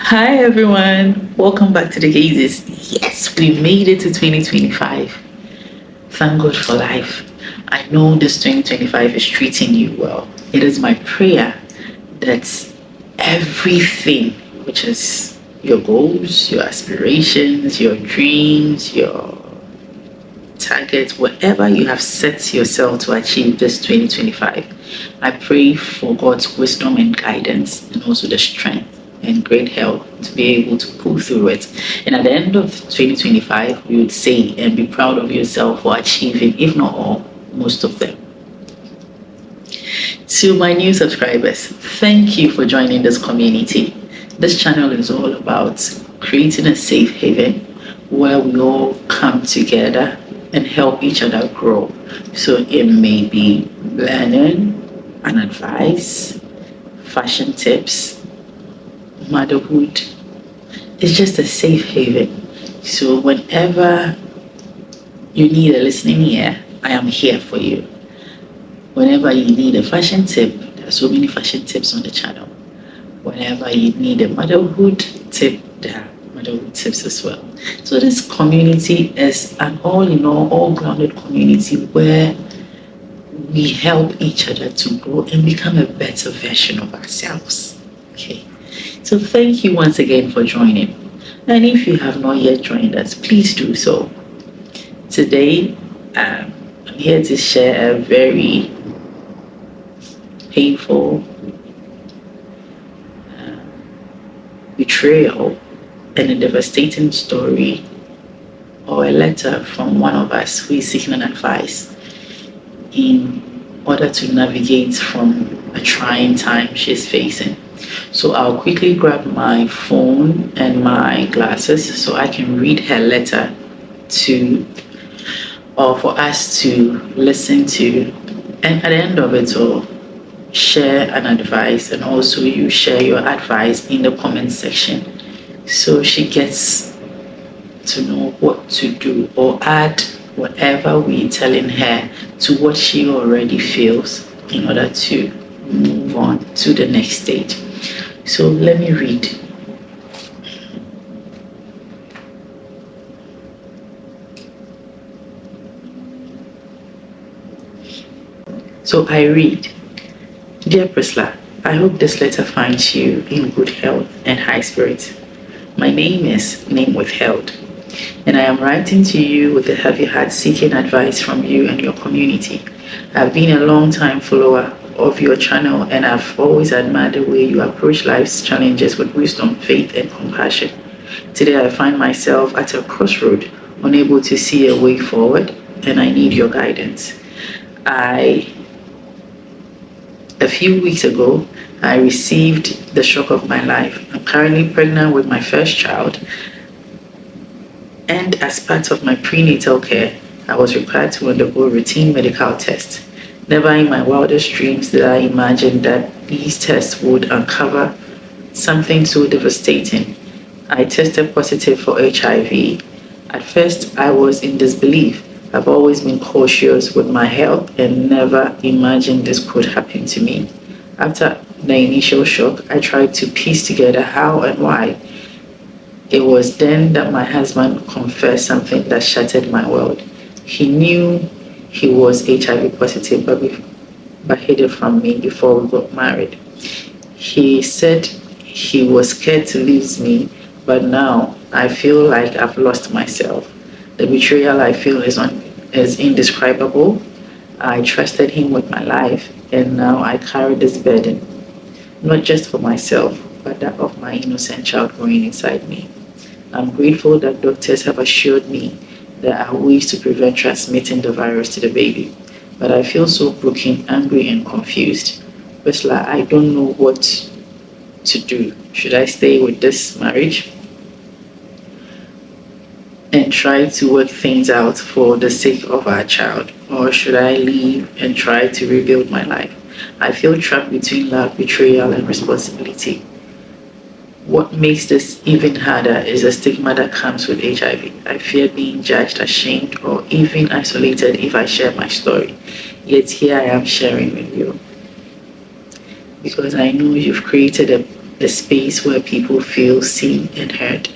Hi everyone, welcome back to the Gazes. Yes, we made it to 2025. Thank God for life. I know this 2025 is treating you well. It is my prayer that everything, which is your goals, your aspirations, your dreams, your targets, whatever you have set yourself to achieve this 2025, I pray for God's wisdom and guidance and also the strength and great health to be able to pull through it. And at the end of 2025, you would say and be proud of yourself for achieving, if not all, most of them. To my new subscribers, thank you for joining this community. This channel is all about creating a safe haven where we all come together and help each other grow. So it may be learning and advice, fashion tips, motherhood. It's just a safe haven. So whenever you need a listening ear, I am here for you. Whenever you need a fashion tip, there are so many fashion tips on the channel. Whenever you need a motherhood tip, there are motherhood tips as well. So this community is an all-grounded community where we help each other to grow and become a better version of ourselves. Okay. So thank you once again for joining. And if you have not yet joined us, please do so. Today, I'm here to share a very painful betrayal and a devastating story or a letter from one of us who is seeking an advice in order to navigate from a trying time she's facing. So I'll quickly grab my phone and my glasses so I can read her letter for us to listen to, and at the end of it all, share an advice, and also you share your advice in the comment section so she gets to know what to do or add whatever we're telling her to what she already feels in order to move on to the next stage. So let me read. So I read. Dear Priscilla, I hope this letter finds you in good health and high spirits. My name is Name Withheld, and I am writing to you with a heavy heart seeking advice from you and your community. I've been a long-time follower of your channel, and I've always admired the way you approach life's challenges with wisdom, faith, and compassion. Today I find myself at a crossroad, unable to see a way forward, and I need your guidance. A few weeks ago, I received the shock of my life. I'm currently pregnant with my first child, and as part of my prenatal care, I was required to undergo routine medical tests. Never in my wildest dreams did I imagine that these tests would uncover something so devastating. I tested positive for HIV. At first, I was in disbelief. I've always been cautious with my health and never imagined this could happen to me. After the initial shock, I tried to piece together how and why. It was then that my husband confessed something that shattered my world. He knew he was HIV positive, but hid it from me before we got married. He said he was scared to lose me, but now I feel like I've lost myself. The betrayal I feel is indescribable. I trusted him with my life, and now I carry this burden, not just for myself, but that of my innocent child growing inside me. I'm grateful that doctors have assured me there are ways to prevent transmitting the virus to the baby, but I feel so broken, angry, and confused. Ursula, I don't know what to do. Should I stay with this marriage and try to work things out for the sake of our child, or should I leave and try to rebuild my life? I feel trapped between love, betrayal, and responsibility. What makes this even harder is the stigma that comes with HIV. I fear being judged, ashamed, or even isolated if I share my story. Yet here I am sharing with you, because I know you've created a a space where people feel seen and heard.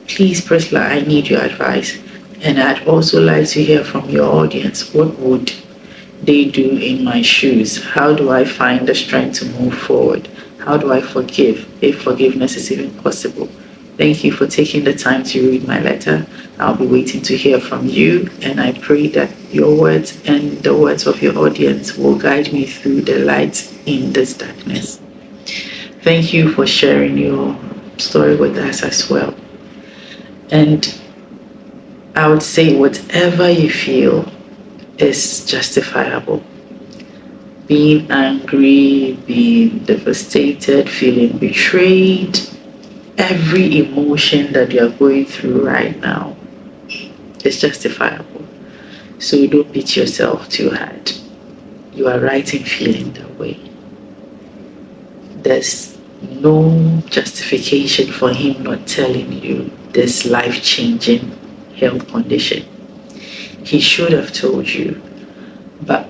Please, Priscilla, I need your advice. And I'd also like to hear from your audience. What would they do in my shoes? How do I find the strength to move forward? How do I forgive if forgiveness is even possible? Thank you for taking the time to read my letter. I'll be waiting to hear from you, and I pray that your words and the words of your audience will guide me through the light in this darkness. Thank you for sharing your story with us as well. And I would say whatever you feel is justifiable. Being angry, being devastated, feeling betrayed, every emotion that you're going through right now is justifiable. So don't beat yourself too hard. You are right in feeling that way. There's no justification for him not telling you this life-changing health condition. He should have told you. But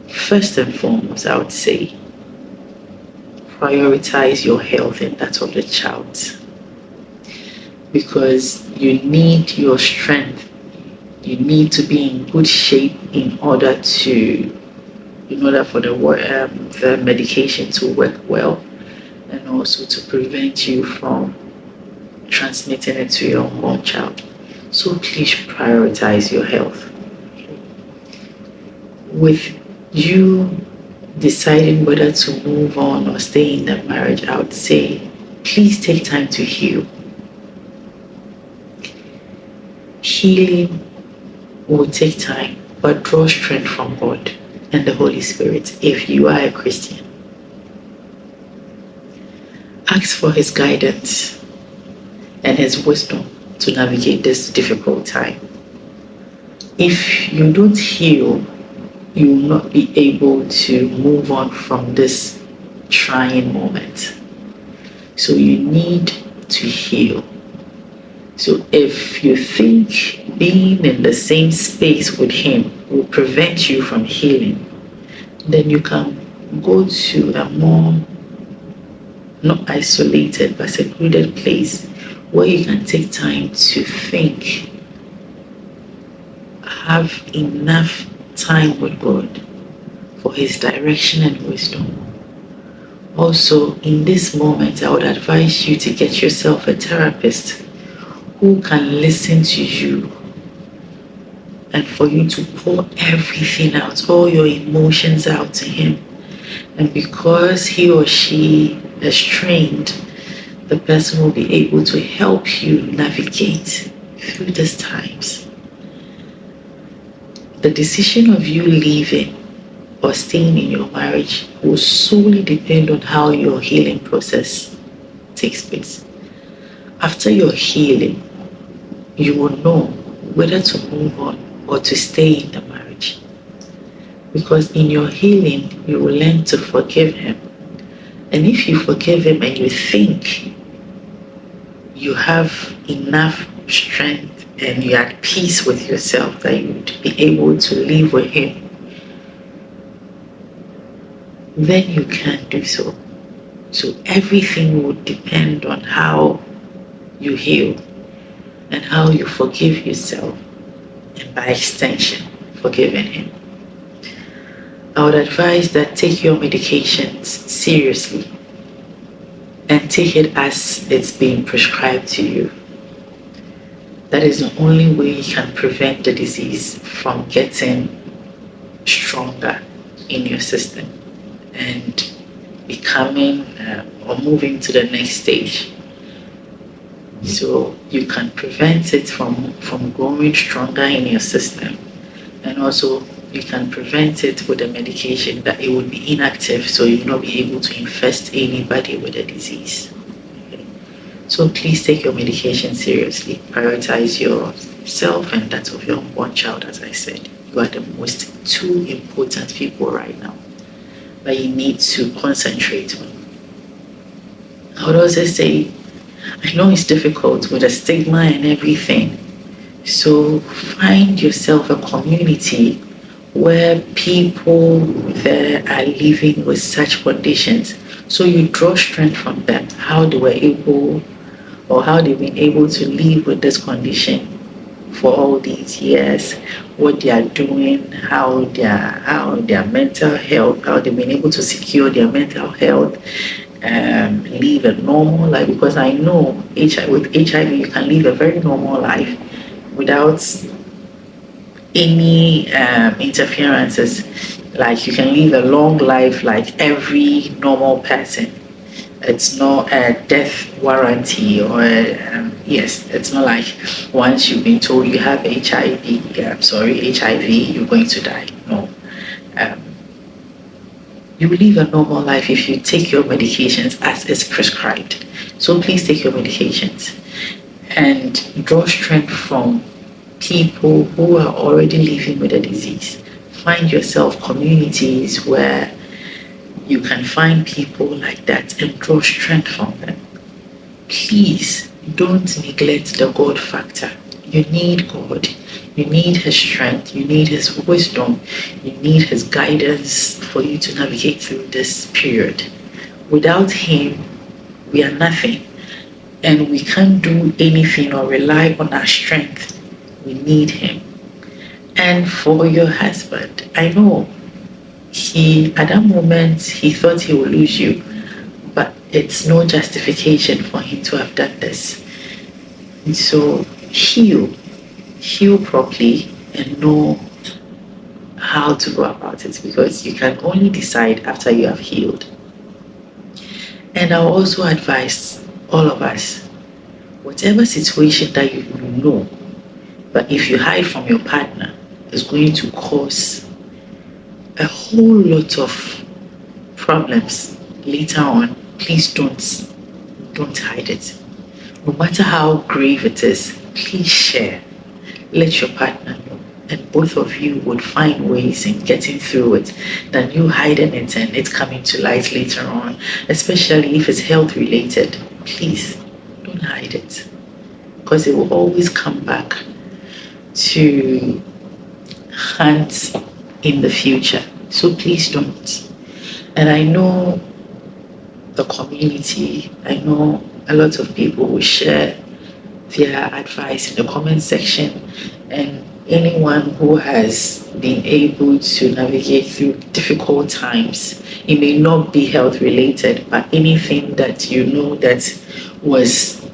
first and foremost, I would say, prioritize your health and that of the child, because you need your strength. You need to be in good shape in order for the medication to work well, and also to prevent you from transmitting it to your unborn child. So please prioritize your health. With you deciding whether to move on or stay in that marriage, I would say, please take time to heal. Healing will take time, but draw strength from God and the Holy Spirit if you are a Christian. Ask for His guidance and His wisdom to navigate this difficult time. If you don't heal, you will not be able to move on from this trying moment. So you need to heal. So if you think being in the same space with him will prevent you from healing, then you can go to a more, not isolated, but secluded place where you can take time to think, have enough time with God for His direction and wisdom. Also, in this moment, I would advise you to get yourself a therapist who can listen to you and for you to pour everything out, all your emotions out to him. And because he or she is trained, the person will be able to help you navigate through these times. The decision of you leaving or staying in your marriage will solely depend on how your healing process takes place. After your healing, you will know whether to move on or to stay in the marriage. Because in your healing, you will learn to forgive him. And if you forgive him and you think you have enough strength and you're at peace with yourself that you would be able to live with him, then you can do so. So everything would depend on how you heal and how you forgive yourself, and by extension, forgiving him. I would advise that take your medications seriously and take it as it's being prescribed to you. That is the only way you can prevent the disease from getting stronger in your system and becoming or moving to the next stage. So you can prevent it from growing stronger in your system, and also you can prevent it with the medication that it will be inactive, so you will not be able to infest anybody with the disease. Okay. So please take your medication seriously. Prioritize yourself and that of your unborn child. As I said, you are the most two important people right now that you need to concentrate on. I would also say, I know it's difficult with the stigma and everything, so find yourself a community where people there are living with such conditions So you draw strength from them, how they were able or how they've been able to live with this condition for all these years, what they are doing, how their mental health, how they've been able to secure their mental health, live a normal life. Because I know with HIV you can live a very normal life without any interferences. Like you can live a long life like every normal person. It's not a death warranty or yes, it's not like once you've been told you have HIV, you're going to die. No. Um, you will live a normal life if you take your medications as is prescribed. So please take your medications and draw strength from people who are already living with the disease. Find yourself communities where you can find people like that and draw strength from them. Please don't neglect the God factor. You need God. You need His strength. You need His wisdom. You need His guidance for you to navigate through this period. Without Him, we are nothing. And we can't do anything or rely on our strength. We need Him. And for your husband, I know at that moment, he thought he would lose you, but it's no justification for him to have done this. And so heal properly and know how to go about it, because you can only decide after you have healed. And I'll also advise all of us, whatever situation that you know, but if you hide from your partner, it's going to cause a whole lot of problems later on. Please don't hide it. No matter how grave it is, please share. Let your partner know, and both of you would find ways in getting through it than you hiding it and it coming to light later on, especially if it's health related. Please don't hide it, because it will always come back to haunt in the future. So please don't. And I know the community, I know a lot of people will share their advice in the comment section, and anyone who has been able to navigate through difficult times, it may not be health related, but anything that you know that was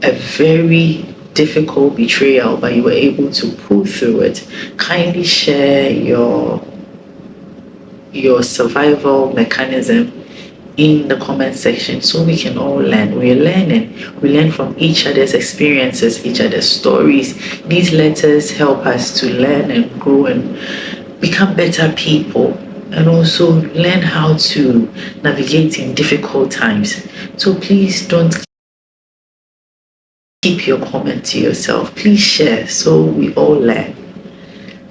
a very difficult betrayal, but you were able to pull through it, kindly share your survival mechanism in the comment section so we can all learn. We're learning. We learn from each other's experiences, each other's stories. These letters help us to learn and grow and become better people, and also learn how to navigate in difficult times. So please don't keep your comment to yourself. Please share so we all learn.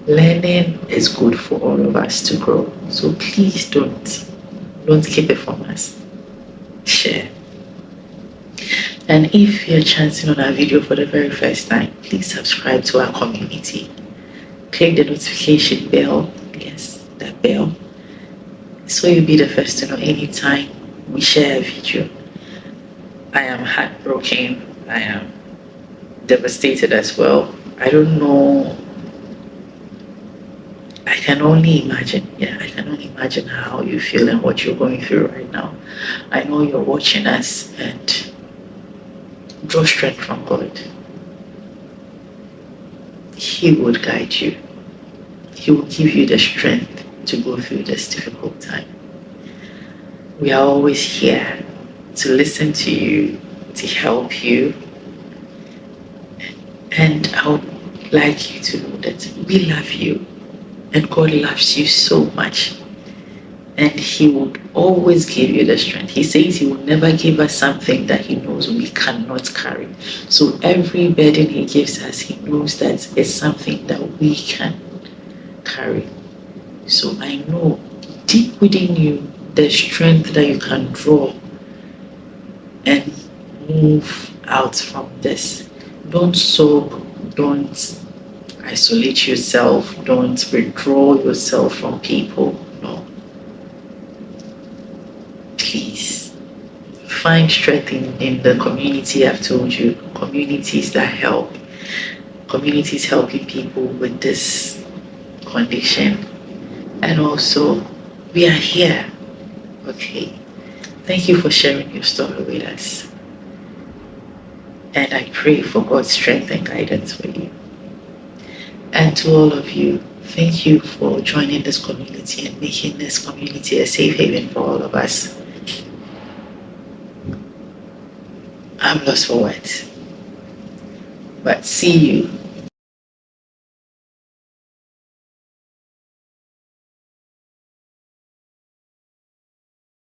Learning is good for all of us to grow. So please don't keep it from us. Share. And if you're chancing on our video for the very first time, please subscribe to our community. Click the notification bell. Yes, that bell. So you'll be the first to know anytime we share a video. I am heartbroken. I am devastated as well. I don't know. I can only imagine. I can only imagine how you feel and what you're going through right now. I know you're watching us, and draw strength from God. He would guide you. He will give you the strength to go through this difficult time. We are always here to listen to you, to help you. And I would like you to know that we love you. And God loves you so much. And He would always give you the strength. He says He will never give us something that He knows we cannot carry. So every burden He gives us, He knows that it's something that we can carry. So I know deep within you, there's strength that you can draw and move out from this. Don't sob, don't isolate yourself, don't withdraw yourself from people. No. please find strength in the community. I've told you, communities that help, communities helping people with this condition. And also, we are here. Okay. Thank you for sharing your story with us. And I pray for God's strength and guidance for you. And to all of you, thank you for joining this community and making this community a safe haven for all of us. I'm lost for words. But see you